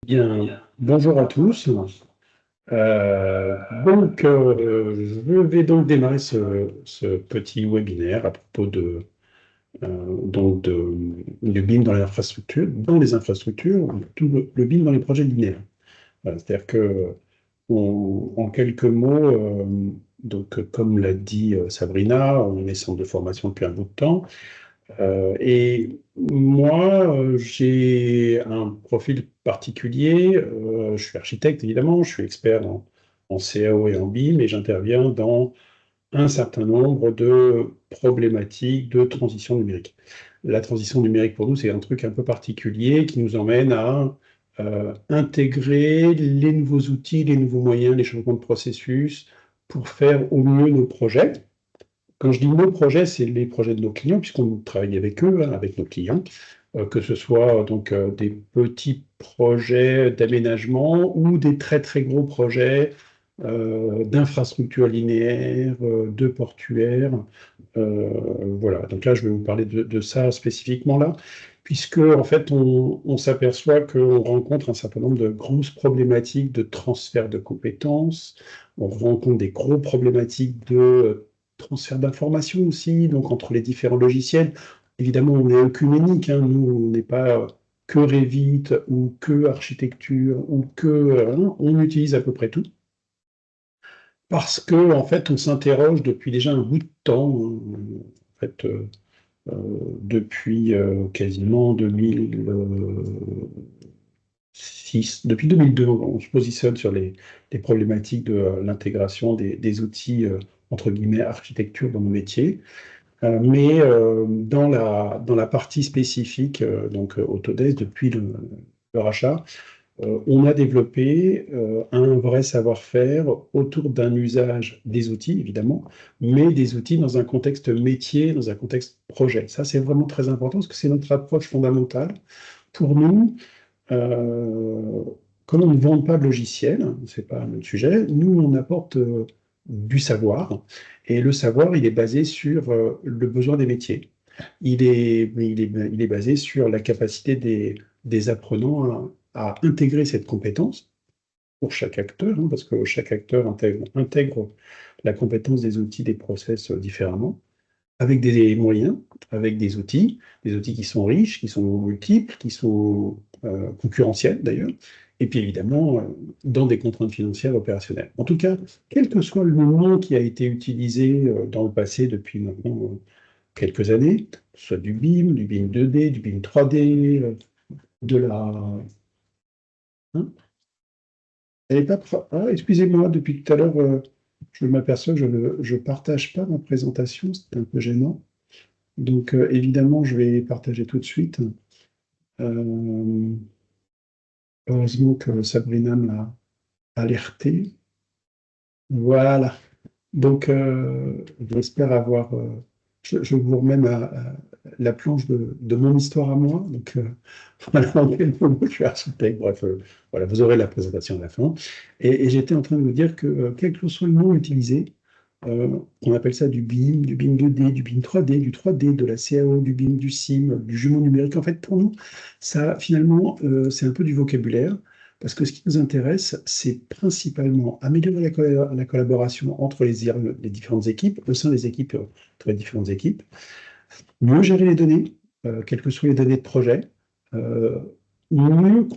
Bien, bonjour à tous. Je vais donc démarrer ce petit webinaire à propos du BIM dans les infrastructures, tout le BIM dans les projets linéaires. C'est-à-dire que, en quelques mots, comme l'a dit Sabrina, on est centre de formation depuis un bout de temps. Et moi, j'ai un profil particulier. Je suis architecte, évidemment, je suis expert en CAO et en BIM, et j'interviens dans un certain nombre de problématiques de transition numérique. La transition numérique, pour nous, c'est un truc un peu particulier qui nous emmène à intégrer les nouveaux outils, les nouveaux moyens, les changements de processus pour faire au mieux nos projets. Quand je dis nos projets, c'est les projets de nos clients, puisqu'on travaille avec eux, hein, avec nos clients, que ce soit des petits projets d'aménagement ou des très très gros projets d'infrastructures linéaires, de portuaires. Voilà, donc là je vais vous parler de ça spécifiquement là, puisque en fait on s'aperçoit qu'on rencontre un certain nombre de grosses problématiques de transfert de compétences, on rencontre des gros problématiques de transfert d'informations aussi, donc entre les différents logiciels. Évidemment, on est œcuménique, hein, nous, on n'est pas que Revit ou que architecture ou que... hein, on utilise à peu près tout. Parce que, en fait, on s'interroge depuis déjà un bout de temps, en fait, depuis quasiment 2006, depuis 2002, on se positionne sur les problématiques de l'intégration des outils, entre guillemets, architecture dans nos métiers. Mais dans la partie spécifique, Autodesk, depuis le rachat, on a développé un vrai savoir-faire autour d'un usage des outils, évidemment, mais des outils dans un contexte métier, dans un contexte projet. Ça, c'est vraiment très important parce que c'est notre approche fondamentale. Pour nous, euh, comme on ne vend pas de logiciel, c'est pas notre sujet, nous, on apporte du savoir, et le savoir, il est basé sur le besoin des métiers. Il est basé sur la capacité des apprenants à intégrer cette compétence pour chaque acteur, hein, parce que chaque acteur intègre la compétence des outils, des process différemment, avec des moyens, avec des outils qui sont riches, qui sont multiples, qui sont concurrentiels d'ailleurs, et puis évidemment dans des contraintes financières opérationnelles. En tout cas, quel que soit le nom qui a été utilisé dans le passé depuis maintenant quelques années, soit du BIM 2D, du BIM 3D, de la... hein. Elle est pas... Ah, excusez-moi, depuis tout à l'heure, je m'aperçois que je ne partage pas ma présentation, c'est un peu gênant. Donc, évidemment, je vais partager tout de suite. Euh, Heureusement que Sabrina m'a alerté. Voilà. Donc, j'espère avoir. Je vous remets la planche de mon histoire à moi. Donc, voilà, en quelques mots, je suis architecte. Bref, voilà, vous aurez la présentation à la fin. Et j'étais en train de vous dire que, quel que soit le nom utilisé, on appelle ça du BIM 2D, du BIM 3D, du 3D, de la CAO, du BIM, du SIM, du jumeau numérique. En fait, pour nous, ça, finalement, c'est un peu du vocabulaire, parce que ce qui nous intéresse, c'est principalement améliorer la collaboration entre les différentes équipes, au sein des équipes, entre les différentes équipes, mieux gérer les données, quelles que soient les données de projet, euh, mieux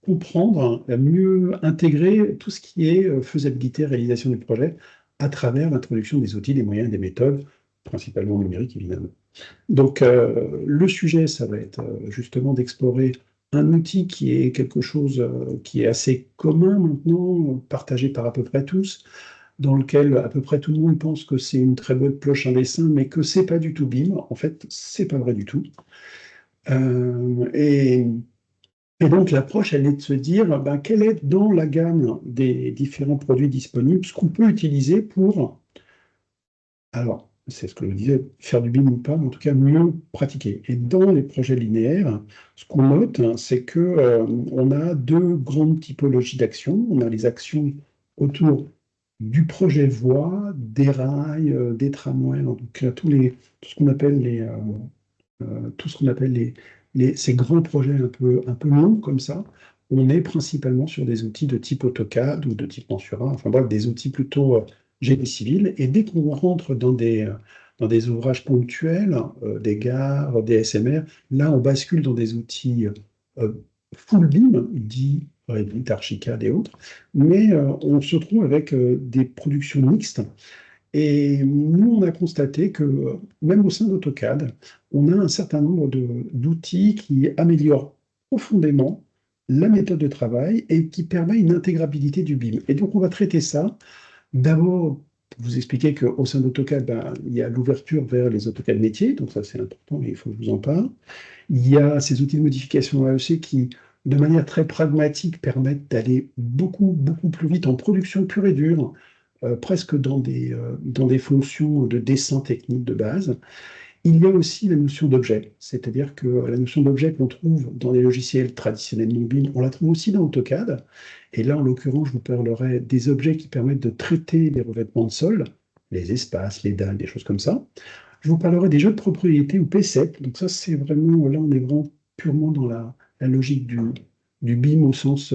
comprendre, mieux intégrer tout ce qui est faisabilité, réalisation du projet à travers l'introduction des outils, des moyens, des méthodes, principalement numériques évidemment. Donc le sujet, ça va être justement d'explorer un outil qui est quelque chose qui est assez commun maintenant, partagé par à peu près tous, dans lequel à peu près tout le monde pense que c'est une très bonne cloche à dessin, mais que c'est pas du tout BIM. En fait, c'est pas vrai du tout. Euh, et, et donc l'approche, elle est de se dire, ben, quelle est dans la gamme des différents produits disponibles ce qu'on peut utiliser pour, alors c'est ce que je disais, faire du BIM ou pas, mais en tout cas mieux pratiquer. Et dans les projets linéaires, ce qu'on note, hein, c'est que on a deux grandes typologies d'actions. On a les actions autour du projet voie, des rails, des tramways, donc tout ce qu'on appelle tout ce qu'on appelle ces grands projets un peu longs comme ça, on est principalement sur des outils de type AutoCAD ou de type Mensura, enfin bref, des outils plutôt génie civil. Et dès qu'on rentre dans des ouvrages ponctuels, des gares, des SMR, là, on bascule dans des outils euh, full BIM, dits Revit, Archicad et autres, mais on se trouve avec des productions mixtes. Et nous, on a constaté que même au sein d'AutoCAD, on a un certain nombre d'outils qui améliorent profondément la méthode de travail et qui permet une intégrabilité du BIM. Et donc, on va traiter ça. D'abord, pour vous expliquer qu'au sein d'AutoCAD, ben, il y a l'ouverture vers les AutoCAD métiers, donc ça c'est important, il faut que je vous en parle. Il y a ces outils de modification AEC qui, de manière très pragmatique, permettent d'aller beaucoup, beaucoup plus vite en production pure et dure, presque dans des fonctions de dessin technique de base. Il y a aussi la notion d'objet, c'est-à-dire que la notion d'objet qu'on trouve dans les logiciels traditionnels mobiles, on la trouve aussi dans AutoCAD. Et là, en l'occurrence, je vous parlerai des objets qui permettent de traiter les revêtements de sol, les espaces, les dalles, des choses comme ça. Je vous parlerai des jeux de propriété ou PSEP. Donc ça, c'est vraiment, là, on est vraiment purement dans la logique du BIM au sens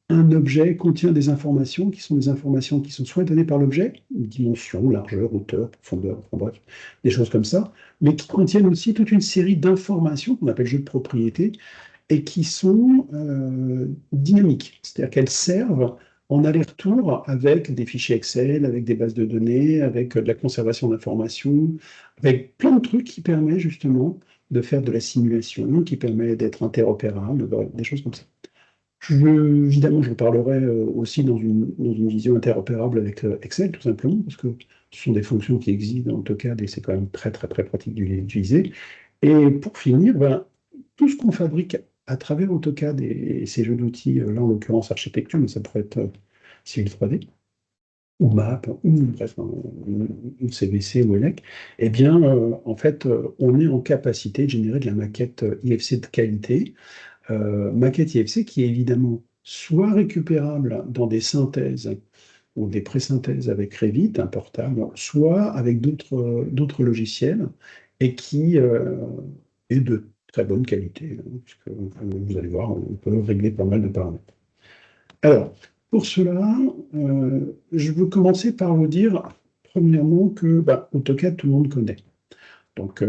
un objet contient des informations qui sont des informations qui sont soit données par l'objet, dimension, largeur, hauteur, profondeur, enfin bref, des choses comme ça, mais qui contiennent aussi toute une série d'informations qu'on appelle jeux de propriété et qui sont dynamiques, c'est-à-dire qu'elles servent en aller-retour avec des fichiers Excel, avec des bases de données, avec de la conservation d'informations, avec plein de trucs qui permettent justement de faire de la simulation, qui permet d'être interopérable, des choses comme ça. Évidemment, je vous parlerai aussi dans une vision interopérable avec Excel, tout simplement, parce que ce sont des fonctions qui existent dans AutoCAD et c'est quand même très, très, très pratique d'utiliser. Et pour finir, ben, tout ce qu'on fabrique à travers AutoCAD et ces jeux d'outils, là en l'occurrence architecture, mais ça pourrait être Civil 3D, ou MAP, ou bref, ou CVC ou ELEC, eh bien, en fait, on est en capacité de générer de la maquette IFC de qualité maquette IFC qui est évidemment soit récupérable dans des synthèses ou des pré-synthèses avec Revit, importable, soit avec d'autres logiciels et qui est de très bonne qualité, hein, puisque vous allez voir, on peut régler pas mal de paramètres. Alors, pour cela, je veux commencer par vous dire, premièrement, que bah, AutoCAD, tout le monde connaît. Donc,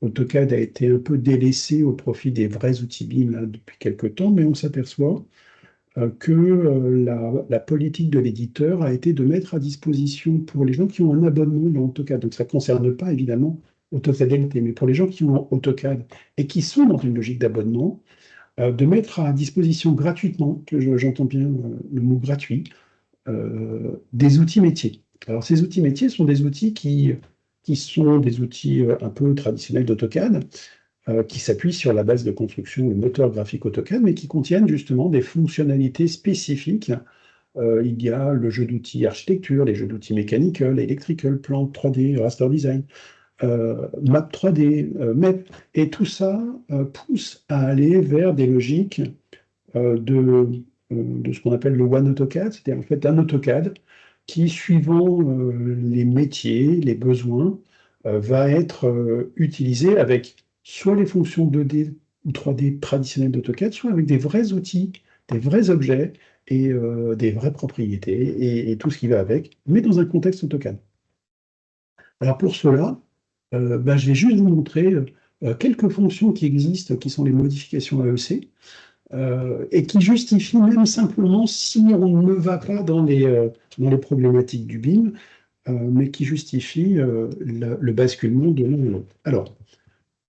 AutoCAD a été un peu délaissé au profit des vrais outils BIM là, depuis quelques temps, mais on s'aperçoit que la politique de l'éditeur a été de mettre à disposition pour les gens qui ont un abonnement dans AutoCAD. Donc, ça ne concerne pas évidemment AutoCAD LT, mais pour les gens qui ont AutoCAD et qui sont dans une logique d'abonnement, de mettre à disposition gratuitement, que j'entends bien le mot gratuit, des outils métiers. Alors, ces outils métiers sont des outils qui sont des outils un peu traditionnels d'AutoCAD, qui s'appuient sur la base de construction, le moteur graphique AutoCAD, mais qui contiennent justement des fonctionnalités spécifiques. Il y a le jeu d'outils architecture, les jeux d'outils mechanical, electrical, plant 3D, raster design, map 3D, MEP, et tout ça pousse à aller vers des logiques de ce qu'on appelle le One AutoCAD, c'est-à-dire en fait un AutoCAD qui, suivant les métiers, les besoins, va être utilisé avec soit les fonctions 2D ou 3D traditionnelles d'AutoCAD, soit avec des vrais outils, des vrais objets et des vraies propriétés et tout ce qui va avec, mais dans un contexte AutoCAD. Alors pour cela, ben, je vais juste vous montrer quelques fonctions qui existent, qui sont les modifications AEC, et qui justifie même simplement, si on ne va pas dans les problématiques du BIM, mais qui justifie le basculement de l'un à l'autre. Alors,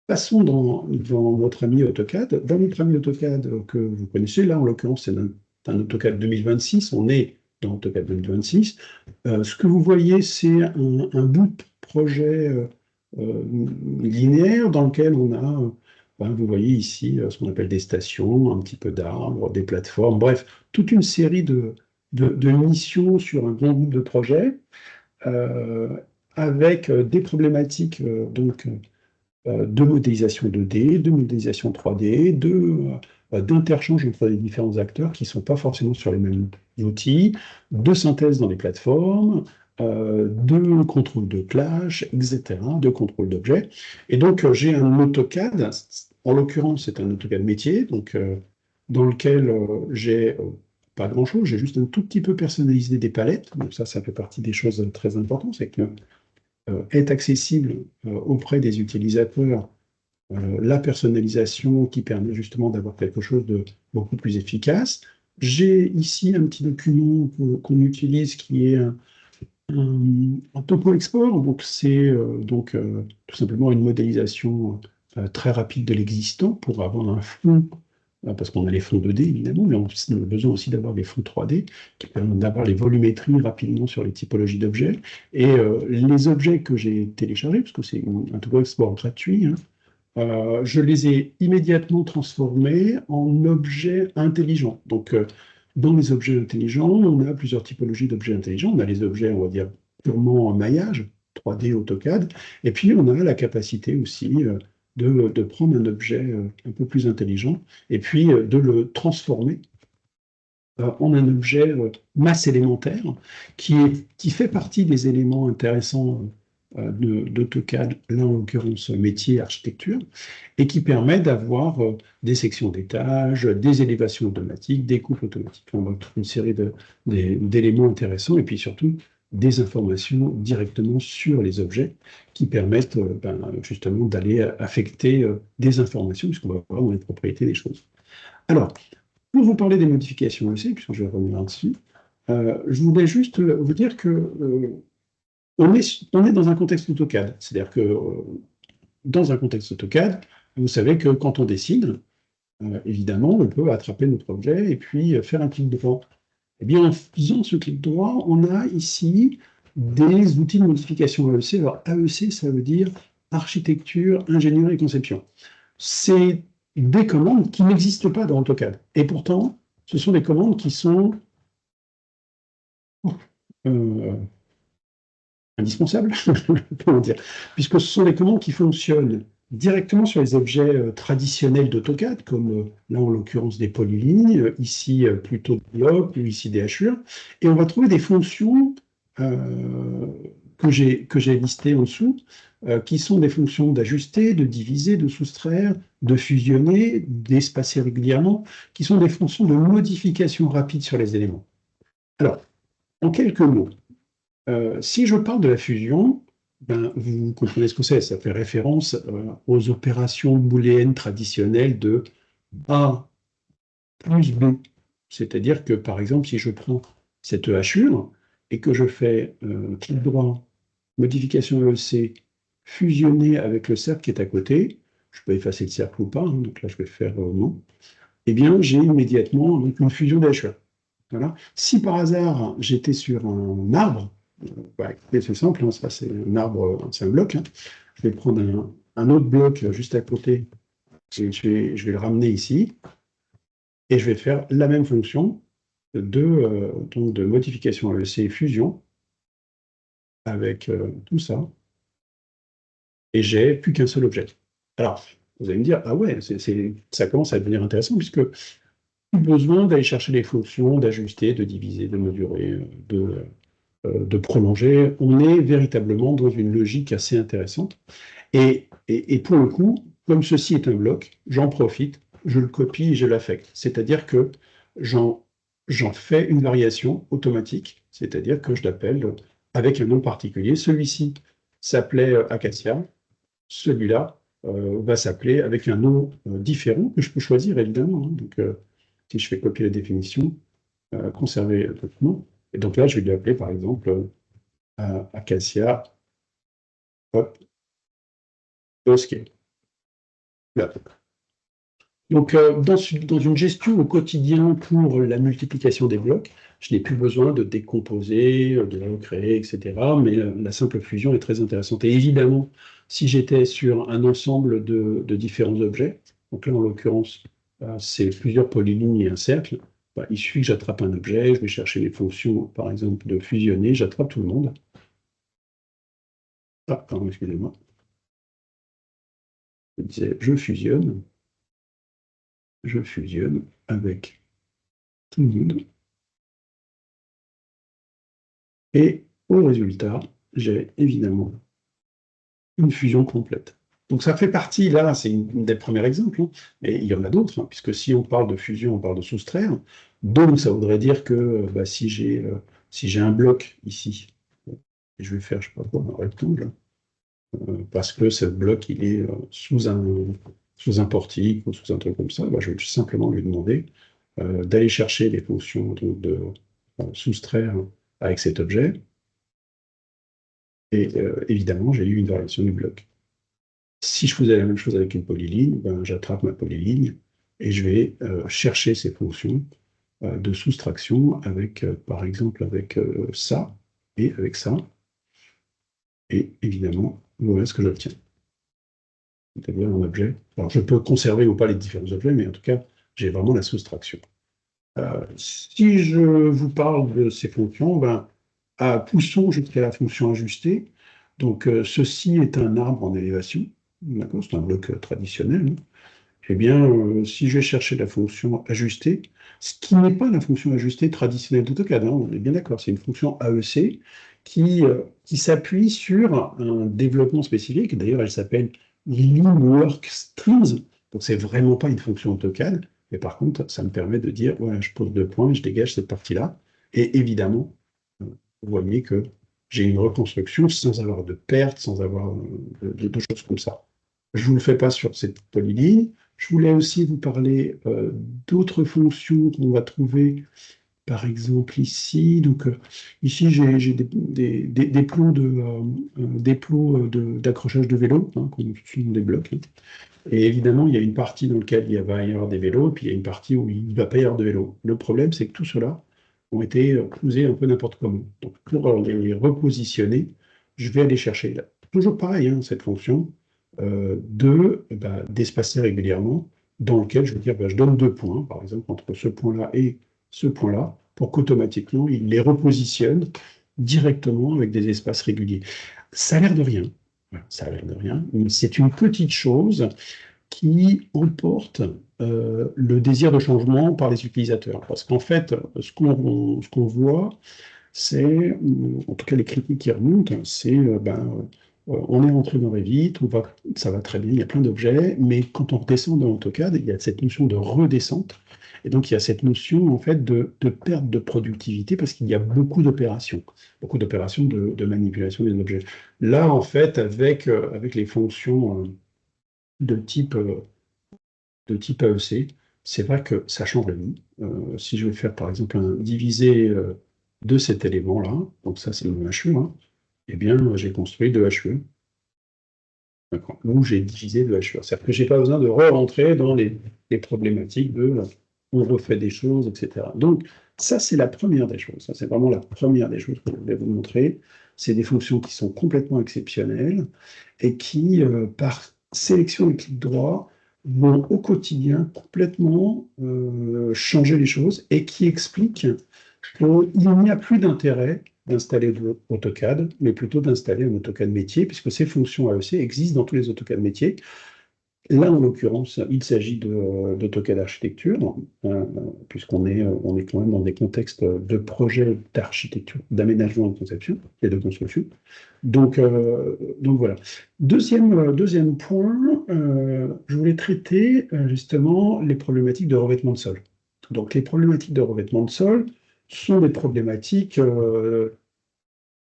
passons dans notre ami AutoCAD. Dans notre ami AutoCAD que vous connaissez, là en l'occurrence c'est un AutoCAD 2026, on est dans AutoCAD 2026. Ce que vous voyez, c'est un bout de projet linéaire dans lequel on a vous voyez ici ce qu'on appelle des stations, un petit peu d'arbres, des plateformes, bref, toute une série de missions sur un grand groupe de projets, euh, avec des problématiques de modélisation 2D, de modélisation 3D, d'interchange entre les différents acteurs qui ne sont pas forcément sur les mêmes outils, de synthèse dans les plateformes, de contrôle de clash, etc., de contrôle d'objets. Et donc, j'ai un AutoCAD, en l'occurrence, c'est un AutoCAD métier, donc dans lequel j'ai pas grand-chose, j'ai juste un tout petit peu personnalisé des palettes. Donc ça fait partie des choses très importantes, c'est que est accessible auprès des utilisateurs la personnalisation qui permet justement d'avoir quelque chose de beaucoup plus efficace. J'ai ici un petit document qu'on utilise qui est un topo export. Donc c'est tout simplement une modélisation très rapide de l'existant pour avoir un fond, parce qu'on a les fonds 2D évidemment, mais on a besoin aussi d'avoir des fonds 3D qui permettent d'avoir les volumétries rapidement sur les typologies d'objets. Et les objets que j'ai téléchargés, parce que c'est un topo export gratuit, hein, je les ai immédiatement transformés en objets intelligents. Donc, dans les objets intelligents, on a plusieurs typologies d'objets intelligents. On a les objets, on va dire, purement en maillage, 3D, AutoCAD, et puis on a la capacité aussi de prendre un objet un peu plus intelligent et puis de le transformer en un objet masse élémentaire qui fait partie des éléments intéressants d'AutoCAD, là en l'occurrence métier, architecture, et qui permet d'avoir des sections d'étages, des élévations automatiques, des coupes automatiques, enfin, toute une série d'éléments intéressants, et puis surtout des informations directement sur les objets qui permettent justement d'aller affecter des informations, puisqu'on va voir dans les propriétés des choses. Alors, pour vous parler des modifications aussi, puisque je vais revenir là-dessus, je voulais juste vous dire que on est dans un contexte AutoCAD. C'est-à-dire que dans un contexte AutoCAD, vous savez que quand on dessine, évidemment, on peut attraper notre objet et puis faire un clic droit. Eh bien, en faisant ce clic droit, on a ici des outils de modification AEC. Alors, AEC, ça veut dire architecture, ingénierie et conception. C'est des commandes qui n'existent pas dans AutoCAD. Et pourtant, ce sont des commandes qui sont euh, indispensables, comment dire, puisque ce sont des commandes qui fonctionnent directement sur les objets traditionnels d'AutoCAD, comme là en l'occurrence des polylignes, ici plutôt des blocs, ou ici des hachures, et on va trouver des fonctions que j'ai listées en dessous, qui sont des fonctions d'ajuster, de diviser, de soustraire, de fusionner, d'espacer régulièrement, qui sont des fonctions de modification rapide sur les éléments. Alors, en quelques mots, si je parle de la fusion, ben, vous comprenez ce que c'est. Ça fait référence aux opérations booléennes traditionnelles de A plus B. C'est-à-dire que, par exemple, si je prends cette hachure et que je fais clic droit, modification EEC, fusionner avec le cercle qui est à côté, je peux effacer le cercle ou pas, hein, donc là je vais faire non, eh bien j'ai immédiatement donc, une fusion d'hachures. Voilà. Si par hasard j'étais sur un arbre, c'est simple, hein, ça c'est un arbre, c'est un bloc, hein. Je vais prendre un autre bloc juste à côté, et je vais le ramener ici, et je vais faire la même fonction donc de modification AEC fusion avec tout ça, et j'ai plus qu'un seul objet. Alors, vous allez me dire, ah ouais, ça commence à devenir intéressant, puisque plus besoin d'aller chercher les fonctions, d'ajuster, de diviser, de moduler, de prolonger. On est véritablement dans une logique assez intéressante. Et pour le coup, comme ceci est un bloc, j'en profite, je le copie et je l'affecte. C'est-à-dire que j'en fais une variation automatique, c'est-à-dire que je l'appelle avec un nom particulier. Celui-ci s'appelait Acacia, celui-là va s'appeler avec un nom différent que je peux choisir évidemment, hein. Donc, si je fais copier la définition, conserver le document, et donc là, je vais lui appeler par exemple Acacia, hop, Bosquet. Là. Donc, dans une gestion au quotidien pour la multiplication des blocs, je n'ai plus besoin de décomposer, de recréer, etc. Mais la simple fusion est très intéressante. Et évidemment, si j'étais sur un ensemble de différents objets, donc là en l'occurrence, c'est plusieurs polylignes et un cercle, bah, il suffit que j'attrape un objet, je vais chercher les fonctions, par exemple, de fusionner, j'attrape tout le monde. Ah, pardon, excusez-moi. Je disais, je fusionne avec tout le monde. Et au résultat, j'ai évidemment une fusion complète. Donc ça fait partie, là, c'est une des premiers exemples, hein, mais il y en a d'autres, hein, puisque si on parle de fusion, on parle de soustraire. Donc ça voudrait dire que bah, si j'ai un bloc ici, et je vais faire, je sais pas quoi, un rectangle, parce que ce bloc, il est sous un portique ou sous un truc comme ça, bah, je vais tout simplement lui demander d'aller chercher les fonctions de soustraire avec cet objet. Et évidemment, j'ai eu une variation du bloc. Si je faisais la même chose avec une polyligne, ben, j'attrape ma polyligne et je vais chercher ces fonctions de soustraction avec, par exemple, avec ça et avec ça. Et évidemment, voilà ce que j'obtiens. C'est-à-dire un objet. Alors, je peux conserver ou pas les différents objets, mais en tout cas, j'ai vraiment la soustraction. Si je vous parle de ces fonctions, ben, poussons jusqu'à la fonction ajustée. Donc, ceci est un arbre en élévation. D'accord, c'est un bloc traditionnel, hein. Eh bien, si je vais chercher la fonction ajustée, ce qui n'est pas la fonction ajustée traditionnelle d'AutoCAD, hein, on est bien d'accord, c'est une fonction AEC qui s'appuie sur un développement spécifique. D'ailleurs, elle s'appelle LinWorkStreams. Donc, c'est vraiment pas une fonction AutoCAD, mais par contre, ça me permet de dire, voilà, je pose 2 points, je dégage cette partie-là. Et évidemment, vous voyez que j'ai une reconstruction sans avoir de perte, sans avoir de choses comme ça. Je ne vous le fais pas sur cette polyligne. Je voulais aussi vous parler d'autres fonctions qu'on va trouver, par exemple ici. Donc, ici, j'ai des plots d'accrochage de vélo, hein, qui sont des blocs, hein. Et évidemment, il y a une partie dans laquelle il va y avoir des vélos, et puis il y a une partie où il ne va pas y avoir de vélos. Le problème, c'est que tout cela ont été posés un peu n'importe comment. Donc, pour les repositionner, je vais aller chercher, là, toujours pareil, hein, cette fonction, d'espacer régulièrement, dans lequel je vais dire, je donne 2 points, par exemple, entre ce point-là et ce point-là, pour qu'automatiquement, il les repositionne directement avec des espaces réguliers. Ça a l'air de rien. Voilà, ça a l'air de rien, mais c'est une petite chose qui emporte le désir de changement par les utilisateurs. Parce qu'en fait, ce qu'on voit, c'est, en tout cas les critiques qui remontent, c'est on est rentré dans Revit, ça va très bien, il y a plein d'objets, mais quand on redescend dans AutoCAD, il y a cette notion de redescente, et donc il y a cette notion en fait de perte de productivité parce qu'il y a beaucoup d'opérations de manipulation des objets. Là, en fait, avec les fonctions de type, euh, de type AEC, c'est vrai que ça change la vie. Si je vais faire par exemple un divisé de cet élément-là, donc ça c'est mon HE, hein, eh bien j'ai construit 2 HE, d'accord, ou j'ai divisé 2 HE. C'est-à-dire que je n'ai pas besoin de re-rentrer dans les problématiques de on refait des choses, etc. Donc ça c'est la première des choses. Ça c'est vraiment la première des choses que je voulais vous montrer. C'est des fonctions qui sont complètement exceptionnelles et qui, par sélection et clic droit, vont au quotidien complètement changer les choses et qui expliquent qu'il n'y a plus d'intérêt d'installer de AutoCAD, mais plutôt d'installer un AutoCAD métier, puisque ces fonctions AEC existent dans tous les AutoCAD métiers. Là, en l'occurrence, il s'agit d'AutoCAD architecture, on est quand même dans des contextes de projets d'architecture, d'aménagement et de conception et de construction. Donc voilà. Deuxième point, je voulais traiter justement les problématiques de revêtement de sol. Donc les problématiques de revêtement de sol sont des problématiques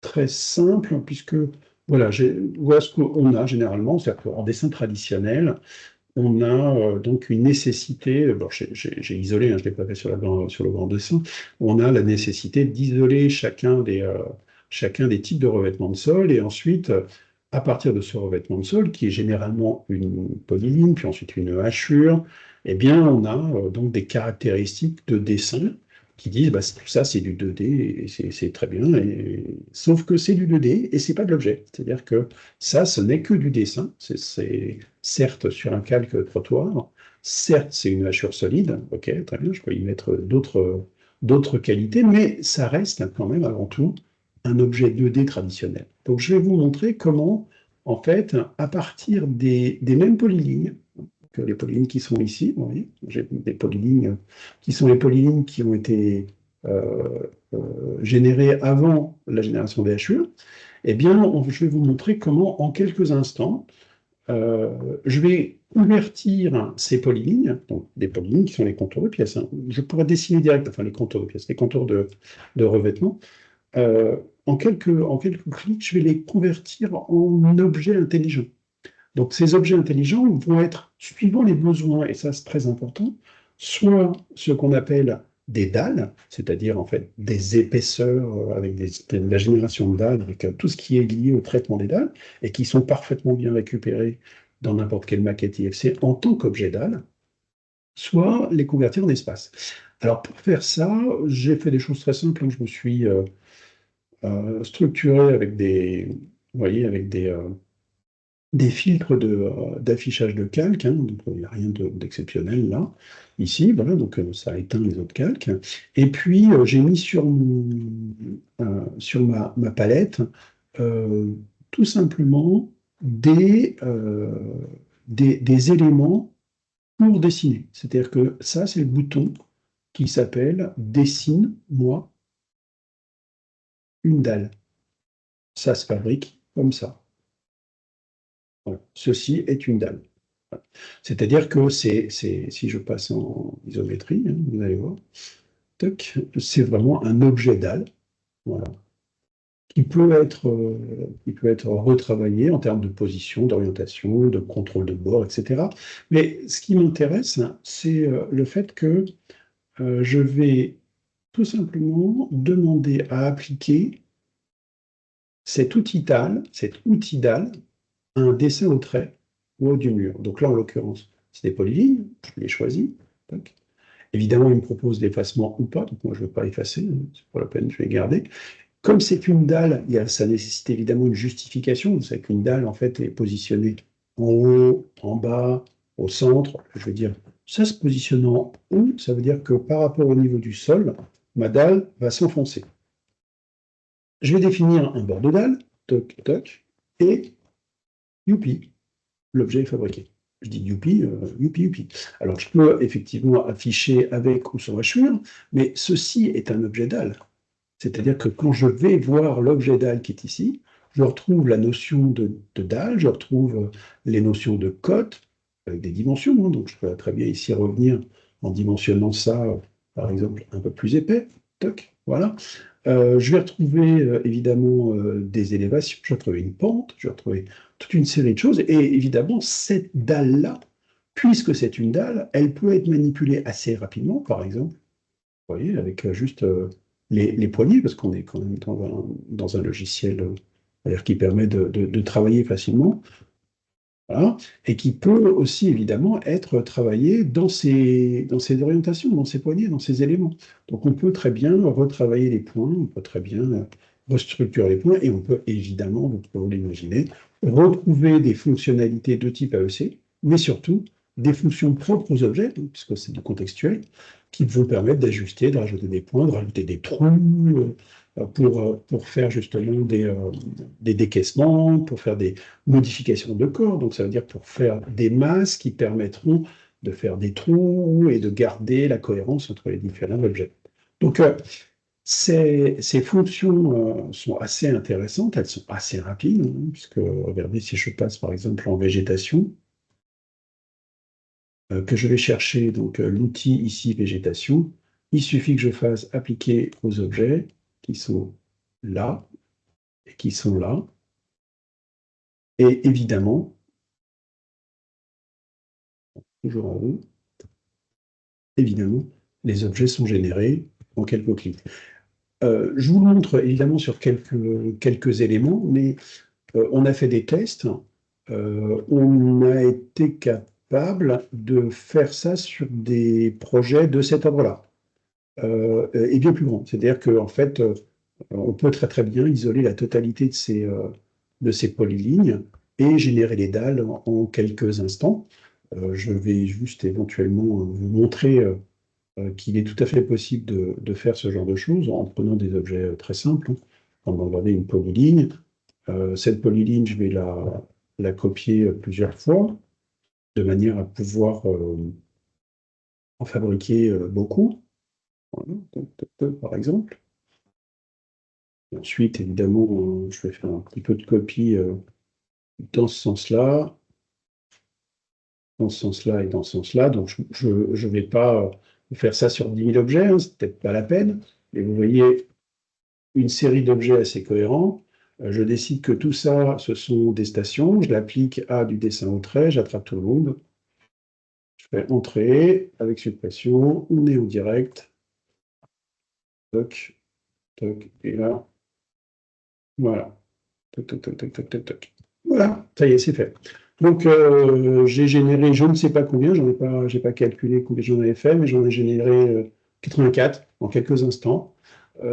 très simples, puisque voilà, voilà ce qu'on a généralement, c'est-à-dire qu'en dessin traditionnel, on a donc une nécessité, bon, j'ai isolé, hein, je ne l'ai pas fait sur le grand dessin, on a la nécessité d'isoler chacun des types de revêtement de sol, et ensuite, à partir de ce revêtement de sol, qui est généralement une polyline, puis ensuite une hachure, eh bien, on a donc des caractéristiques de dessin qui disent, bah, tout ça, c'est du 2D, et c'est très bien, sauf que c'est du 2D, et c'est pas de l'objet. C'est-à-dire que ça, ce n'est que du dessin, c'est certes sur un calque trottoir, certes c'est une hachure solide, ok, très bien, je peux y mettre d'autres qualités, mais ça reste quand même avant tout un objet 2D traditionnel. Donc je vais vous montrer comment, en fait, à partir des mêmes polylignes, que les polylignes qui sont ici, vous voyez, j'ai des polylignes qui sont les polylignes qui ont été générées avant la génération des hachure, eh bien, je vais vous montrer comment, en quelques instants, Je vais convertir ces polylignes, donc des polylignes qui sont les contours de pièces, hein. Je pourrais dessiner direct, enfin les contours de pièces, les contours de revêtement. En quelques clics, je vais les convertir en objets intelligents. Donc ces objets intelligents vont être, suivant les besoins, et ça c'est très important, soit ce qu'on appelle des dalles, c'est-à-dire en fait des épaisseurs avec de la génération de dalles, avec tout ce qui est lié au traitement des dalles, et qui sont parfaitement bien récupérés dans n'importe quelle maquette IFC en tant qu'objet dalle, soit les convertir en espace. Alors pour faire ça, j'ai fait des choses très simples, hein. Je me suis structuré avec vous voyez, avec des filtres d'affichage de calque, hein, donc il n'y a rien d'exceptionnel là. Ici, voilà, donc ça éteint les autres calques. Et puis j'ai mis sur ma palette euh, tout simplement des éléments pour dessiner. C'est-à-dire que ça, c'est le bouton qui s'appelle Dessine-moi une dalle. Ça se fabrique comme ça. Voilà. Ceci est une dalle. Voilà. C'est-à-dire que si je passe en isométrie, hein, vous allez voir, toc, c'est vraiment un objet dalle, voilà, qui peut être retravaillé en termes de position, d'orientation, de contrôle de bord, etc. Mais ce qui m'intéresse, c'est le fait que je vais tout simplement demander à appliquer cet outil dalle un dessin au trait ou au du mur. Donc là, en l'occurrence, c'est des polylignes, je l'ai choisi. Tac. Évidemment, il me propose l'effacement ou pas, donc moi je ne veux pas effacer, hein, c'est pas la peine, je vais garder. Comme c'est une dalle, ça nécessite évidemment une justification. Vous savez qu'une dalle, en fait, est positionnée en haut, en bas, au centre. Je veux dire, ça se positionne en haut, ça veut dire que par rapport au niveau du sol, ma dalle va s'enfoncer. Je vais définir un bord de dalle, toc, toc, et youpi, l'objet est fabriqué. Je dis youpi, youpi, youpi. Alors, je peux effectivement afficher avec ou sans hachure, mais ceci est un objet dalle. C'est-à-dire que quand je vais voir l'objet dalle qui est ici, je retrouve la notion de dalle, je retrouve les notions de cote, avec des dimensions, hein. Donc, je peux très bien ici revenir en dimensionnant ça, par exemple, un peu plus épais. Toc, voilà. Je vais retrouver évidemment des élévations, je vais retrouver une pente, je vais retrouver toute une série de choses. Et évidemment, cette dalle-là, puisque c'est une dalle, elle peut être manipulée assez rapidement, par exemple, vous voyez, avec juste les poignées, parce qu'on est quand même dans un logiciel c'est-à-dire qui permet de travailler facilement. Voilà, et qui peut aussi évidemment être travaillé dans ses orientations, dans ses poignées, dans ses éléments. Donc on peut très bien retravailler les points, on peut très bien restructurer les points, et on peut évidemment, vous pouvez l'imaginer, retrouver des fonctionnalités de type AEC, mais surtout des fonctions propres aux objets, donc, puisque c'est du contextuel, qui vont permettre d'ajuster, de rajouter des points, de rajouter des trous, pour faire justement des décaissements, pour faire des modification de corps, donc ça veut dire pour faire des masses qui permettront de faire des trous et de garder la cohérence entre les différents objets. Donc ces fonctions sont assez intéressantes, elles sont assez rapides, hein, puisque regardez, si je passe par exemple en végétation, que je vais chercher donc l'outil ici végétation, il suffit que je fasse appliquer aux objets qui sont là et qui sont là, et évidemment, toujours en haut, évidemment, les objets sont générés en quelques clics. Je vous montre évidemment sur quelques éléments, mais on a fait des tests. On a été capable de faire ça sur des projets de cet ordre-là, et bien plus grands. C'est-à-dire qu'en fait, on peut très très bien isoler la totalité de ces polylignes et générer les dalles en quelques instants. Je vais juste éventuellement vous montrer qu'il est tout à fait possible de faire ce genre de choses en prenant des objets très simples, hein. On va regarder une polyligne. Cette polyligne, je vais la copier plusieurs fois, de manière à pouvoir en fabriquer beaucoup. Voilà, toc, toc, toc, par exemple. Et ensuite, évidemment, je vais faire un petit peu de copie dans ce sens-là. dans ce sens-là et dans ce sens-là. Donc, je ne vais pas faire ça sur 10 000 objets, hein, c'est peut-être pas la peine. Mais vous voyez une série d'objets assez cohérents. Je décide que tout ça, ce sont des stations. Je l'applique à du dessin au trait. J'attrape tout le monde. Je fais entrée avec suppression. On est au direct. Toc, toc, et là, voilà. Toc, toc, toc, toc, toc, toc, toc. Voilà, ça y est, c'est fait. Donc, j'ai généré, je ne sais pas combien, j'ai pas calculé combien j'en avais fait, mais j'en ai généré 84 en quelques instants.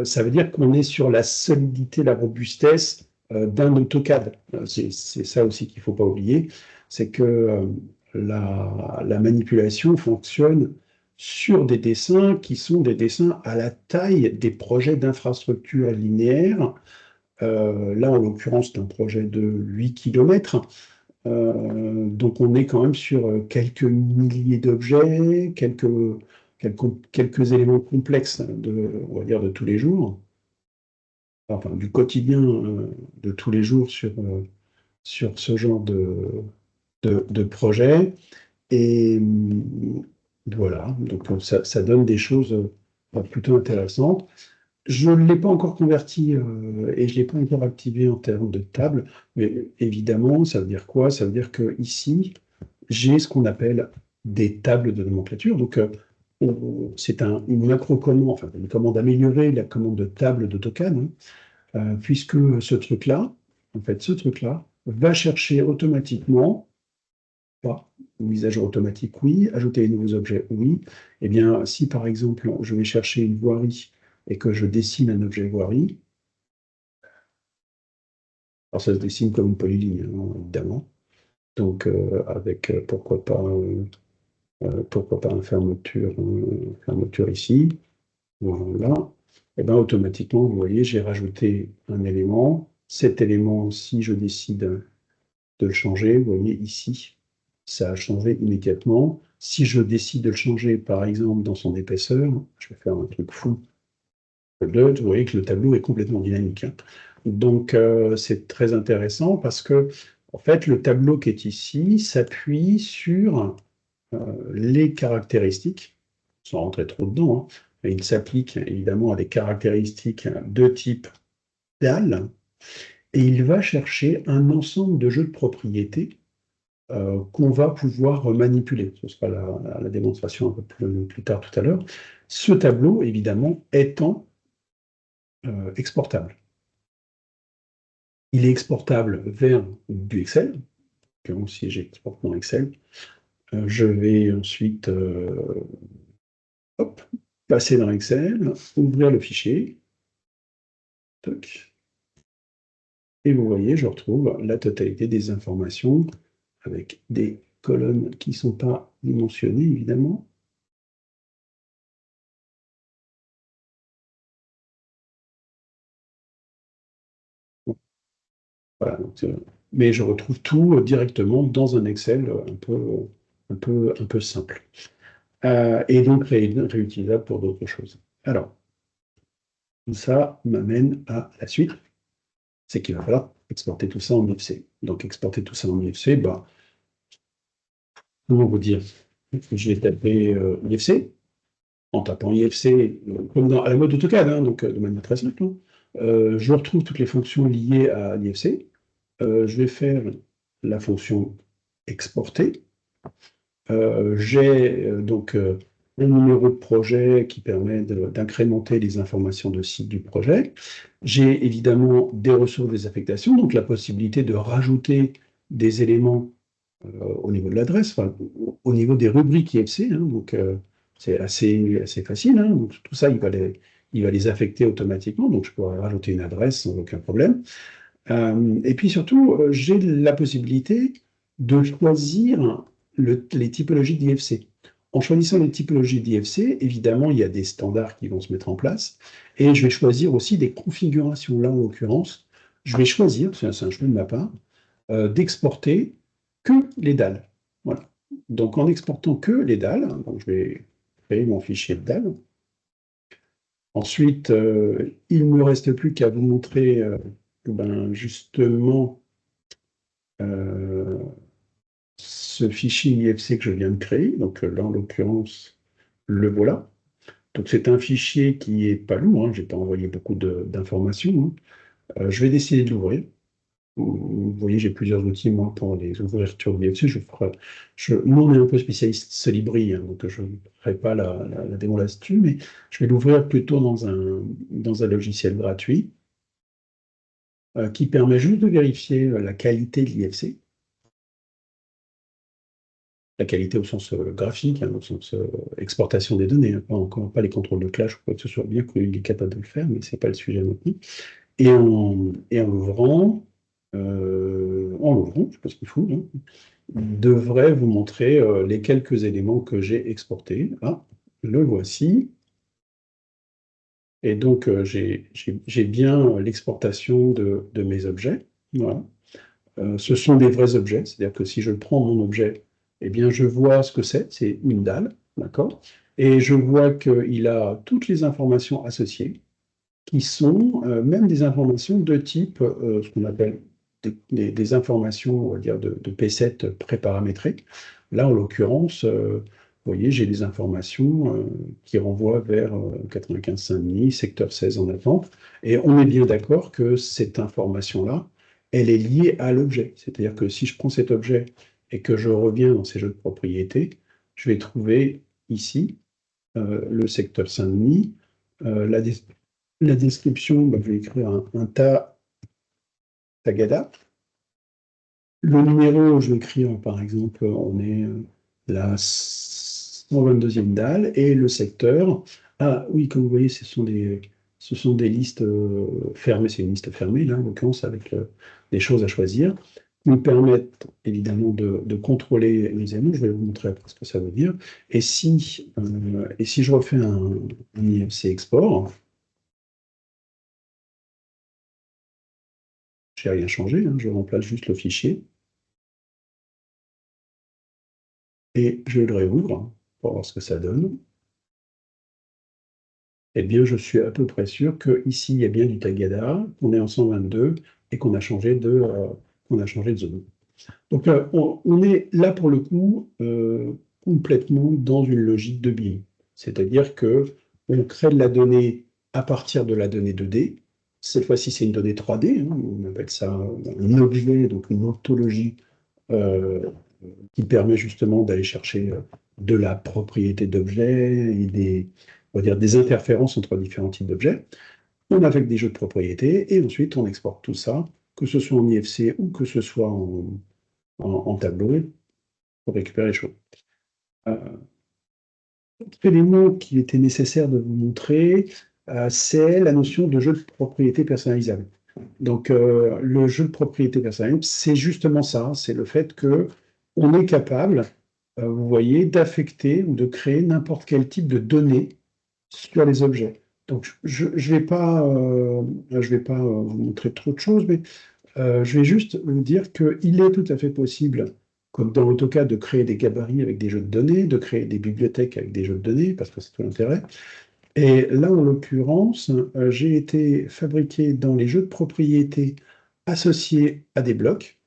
Ça veut dire qu'on est sur la solidité, la robustesse d'un AutoCAD. C'est ça aussi qu'il ne faut pas oublier, c'est que la manipulation fonctionne sur des dessins qui sont des dessins à la taille des projets d'infrastructure linéaire. Là, en l'occurrence, c'est un projet de 8 km. Donc, on est quand même sur quelques milliers d'objets, quelques éléments complexes on va dire, de tous les jours, enfin, du quotidien de tous les jours sur ce genre de projet. Et voilà, donc ça donne des choses plutôt intéressantes. Je ne l'ai pas encore converti et je ne l'ai pas encore activé en termes de table, mais évidemment, ça veut dire quoi? Ça veut dire que ici, j'ai ce qu'on appelle des tables de nomenclature. Donc, c'est une macro-commande, enfin une commande améliorée, la commande de table d'AutoCAD, hein, puisque ce truc-là, en fait, ce truc-là va chercher automatiquement, pas, mise à jour automatique, oui, ajouter les nouveaux objets, oui. Eh bien, si par exemple, je vais chercher une voirie et que je dessine un objet voirie, alors ça se dessine comme une polyligne, hein, évidemment. Donc, avec pourquoi pas une fermeture ici, voilà. Et bien automatiquement, vous voyez, j'ai rajouté un élément. Cet élément, si je décide de le changer, vous voyez ici, ça a changé immédiatement. Si je décide de le changer, par exemple, dans son épaisseur, je vais faire un truc fou. Vous voyez que le tableau est complètement dynamique, hein. Donc, c'est très intéressant parce que, en fait, le tableau qui est ici s'appuie sur les caractéristiques, sans rentrer trop dedans, hein, mais il s'applique évidemment à des caractéristiques de type dalle, et il va chercher un ensemble de jeux de propriétés qu'on va pouvoir manipuler. Ce sera la démonstration un peu plus tard tout à l'heure. Ce tableau, évidemment, étant exportable. Il est exportable vers du Excel. Donc, si j'exporte mon Excel, je vais ensuite hop, passer dans Excel, ouvrir le fichier, toc, et vous voyez, je retrouve la totalité des informations avec des colonnes qui ne sont pas dimensionnées, évidemment. Bon, voilà, donc, mais je retrouve tout directement dans un Excel un peu simple. Et donc réutilisable pour d'autres choses. Alors, tout ça m'amène à la suite, c'est qu'il va falloir exporter tout ça en IFC. Donc exporter tout ça en IFC, bah, comment vous dire? Je vais taper IFC, en tapant IFC, comme à la mode AutoCAD, hein, donc de manière très simple, hein. Je retrouve toutes les fonctions liées à l'IFC. Je vais faire la fonction exporter. J'ai donc un numéro de projet qui permet d'incrémenter les informations de site du projet. J'ai évidemment des ressources des affectations, donc la possibilité de rajouter des éléments au niveau de l'adresse, enfin, au niveau des rubriques IFC, hein, donc c'est assez facile, hein, donc tout ça, il va les affecter automatiquement, donc je pourrais rajouter une adresse sans aucun problème. Et puis surtout, j'ai la possibilité de choisir les typologies d'IFC. En choisissant les typologies d'IFC, évidemment, il y a des standards qui vont se mettre en place, et je vais choisir aussi des configurations. Là, en l'occurrence, je vais choisir, c'est un choix de ma part, d'exporter que les dalles. Voilà. Donc, en exportant que les dalles, donc je vais créer mon fichier de dalles. Ensuite, il ne me reste plus qu'à vous montrer justement ce fichier IFC que je viens de créer. Donc là, en l'occurrence, le voilà. Donc c'est un fichier qui est pas lourd, hein, je n'ai pas envoyé beaucoup d'informations. Hein. Je vais décider de l'ouvrir. Vous voyez, j'ai plusieurs outils, moi, pour les ouvertures IFC. Nous, on est un peu spécialiste Solibri, hein, donc je ne ferai pas la démo là-dessus, mais je vais l'ouvrir plutôt dans un logiciel gratuit qui permet juste de vérifier la qualité de l'IFC. La qualité au sens graphique, hein, au sens exportation des données, hein, encore pas les contrôles de clash ou quoi que ce soit, bien qu'il est capable de le faire, mais ce n'est pas le sujet maintenant. Et en l'ouvrant, je ne sais pas ce qu'il faut, hein, devrait vous montrer les quelques éléments que j'ai exportés. Ah, le voici. Et donc, j'ai bien l'exportation de mes objets. Voilà. Ce sont des vrais objets, c'est-à-dire que si je prends mon objet, eh bien, je vois ce que c'est une dalle, d'accord? Et je vois qu'il a toutes les informations associées, qui sont même des informations de type, ce qu'on appelle des informations, on va dire, de P7 préparamétrées. Là, en l'occurrence, vous voyez, j'ai des informations qui renvoient vers 95 Saint-Denis, secteur 16 en attente. Et on est bien d'accord que cette information-là, elle est liée à l'objet. C'est-à-dire que si je prends cet objet et que je reviens dans ces jeux de propriété, je vais trouver ici le secteur Saint-Denis, la description, je vais écrire un tagada. Le numéro, je vais écrire, par exemple, on est la 122e dalle, et le secteur. Ah oui, comme vous voyez, ce sont des listes fermées. C'est une liste fermée, là, en l'occurrence, avec des choses à choisir, qui nous permettent évidemment de contrôler les éléments. Je vais vous montrer après ce que ça veut dire. Et si je refais un IFC export, je n'ai rien changé, hein, je remplace juste le fichier. Et je le réouvre pour voir ce que ça donne. Eh bien, je suis à peu près sûr qu'ici, il y a bien du tagada, qu'on est en 122 et qu'on a changé de zone. Donc, on est là, pour le coup, complètement dans une logique de BIM. C'est-à-dire qu'on crée de la donnée à partir de la donnée 2D. Cette fois-ci, c'est une donnée 3D. Hein, on appelle ça un objet, donc une ontologie euh, qui permet justement d'aller chercher de la propriété d'objets et on va dire, des interférences entre différents types d'objets. On a avec des jeux de propriété et ensuite on exporte tout ça, que ce soit en IFC ou que ce soit en tableau, pour récupérer les choses. L'autre élément qu'il était nécessaire de vous montrer, c'est la notion de jeu de propriété personnalisable. Donc, le jeu de propriété personnalisable, c'est justement ça, c'est le fait que on est capable, vous voyez, d'affecter ou de créer n'importe quel type de données sur les objets. Donc, je ne vais pas vous montrer trop de choses, mais je vais juste vous dire qu'il est tout à fait possible, comme dans AutoCAD, de créer des gabarits avec des jeux de données, de créer des bibliothèques avec des jeux de données, parce que c'est tout l'intérêt. Et là, en l'occurrence, j'ai été fabriqué dans les jeux de propriété associés à des blocs,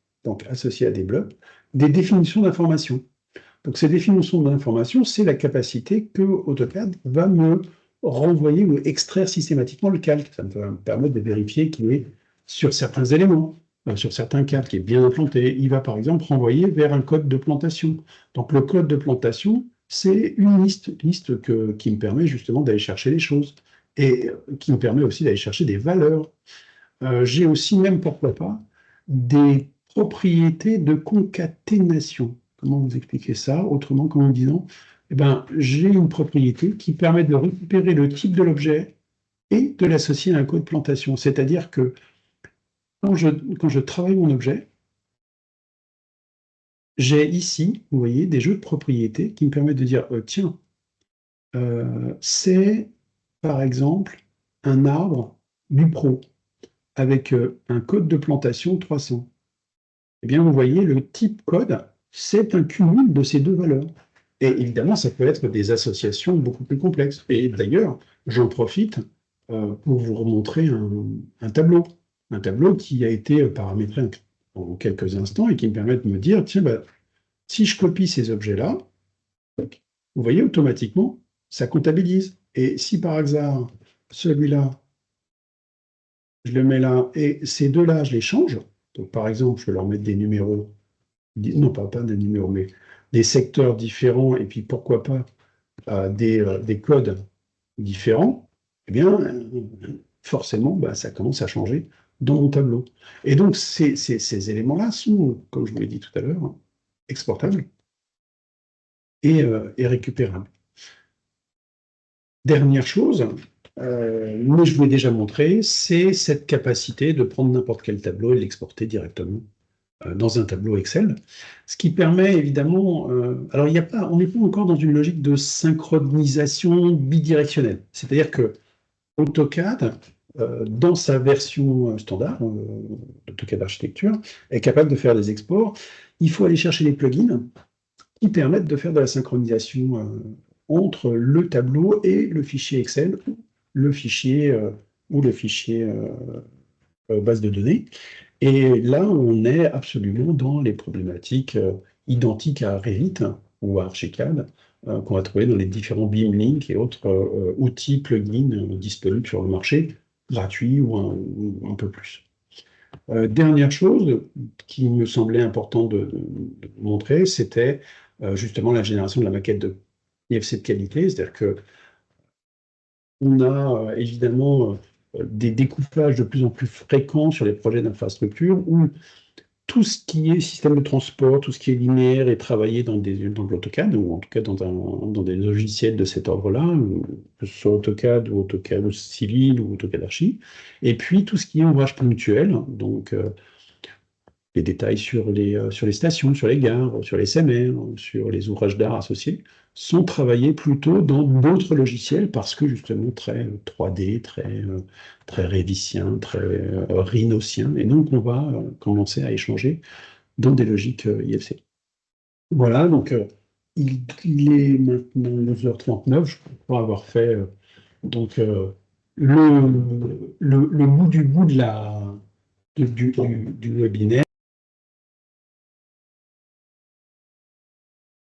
des définitions d'informations. Donc, ces définitions d'informations, c'est la capacité que AutoCAD va me renvoyer ou extraire systématiquement le calque. Ça va me permettre de vérifier qu'il est sur certains éléments, sur certains cadres, qui est bien implanté. Il va par exemple renvoyer vers un code de plantation. Donc, le code de plantation, c'est une liste qui me permet justement d'aller chercher les choses et qui me permet aussi d'aller chercher des valeurs. J'ai aussi, même pourquoi pas, des propriétés de concaténation. Comment vous expliquer ça autrement qu'en me disant, eh ben, j'ai une propriété qui permet de récupérer le type de l'objet et de l'associer à un code plantation. C'est-à-dire que quand je travaille mon objet, j'ai ici, vous voyez, des jeux de propriétés qui me permettent de dire, tiens, c'est par exemple un arbre du pro avec un code de plantation 300. Eh bien, vous voyez, le type code, c'est un cumul de ces deux valeurs. Et évidemment, ça peut être des associations beaucoup plus complexes. Et d'ailleurs, j'en profite pour vous remontrer un tableau. Un tableau qui a été paramétré en quelques instants et qui me permet de me dire, tiens, bah, Si je copie ces objets-là, vous voyez, automatiquement, ça comptabilise. Et si par hasard, celui-là, je le mets là, et ces deux-là, je les change, donc par exemple, je vais leur mettre des numéros, non pas des numéros, mais des secteurs différents, et puis pourquoi pas des codes différents, eh bien, forcément, bah, ça commence à changer dans mon tableau. Et donc, ces éléments-là sont, comme je vous l'ai dit tout à l'heure, hein, exportables et récupérables. Dernière chose, mais je vous l'ai déjà montré, c'est cette capacité de prendre n'importe quel tableau et de l'exporter directement dans un tableau Excel, ce qui permet évidemment, alors il y a pas, on n'est pas encore dans une logique de synchronisation bidirectionnelle, c'est-à-dire que AutoCAD, dans sa version standard, AutoCAD Architecture, est capable de faire des exports. Il faut aller chercher les plugins qui permettent de faire de la synchronisation entre le tableau et le fichier Excel, le fichier ou le fichier base de données. Et là, on est absolument dans les problématiques identiques à Revit ou à Archicad qu'on va trouver dans les différents Beamlink et autres outils, plugins disponibles sur le marché, gratuits ou un peu plus. Dernière chose qui me semblait important de montrer, c'était justement la génération de la maquette de IFC de qualité, c'est-à-dire que on a évidemment des découpages de plus en plus fréquents sur les projets d'infrastructure où tout ce qui est système de transport, tout ce qui est linéaire est travaillé dans l'AutoCAD, ou en tout cas dans des logiciels de cet ordre-là, que ce soit AutoCAD ou AutoCAD Civil ou AutoCAD Archi. Et puis tout ce qui est ouvrage ponctuel, donc les détails sur les stations, sur les gares, sur les SMR, sur les ouvrages d'art associés, sont travaillés plutôt dans d'autres logiciels parce que justement très 3D, très révitien, très rhinocien. Et donc on va commencer à échanger dans des logiques IFC. Voilà, donc il est maintenant 9h39, je crois avoir fait donc le bout du bout de du webinaire.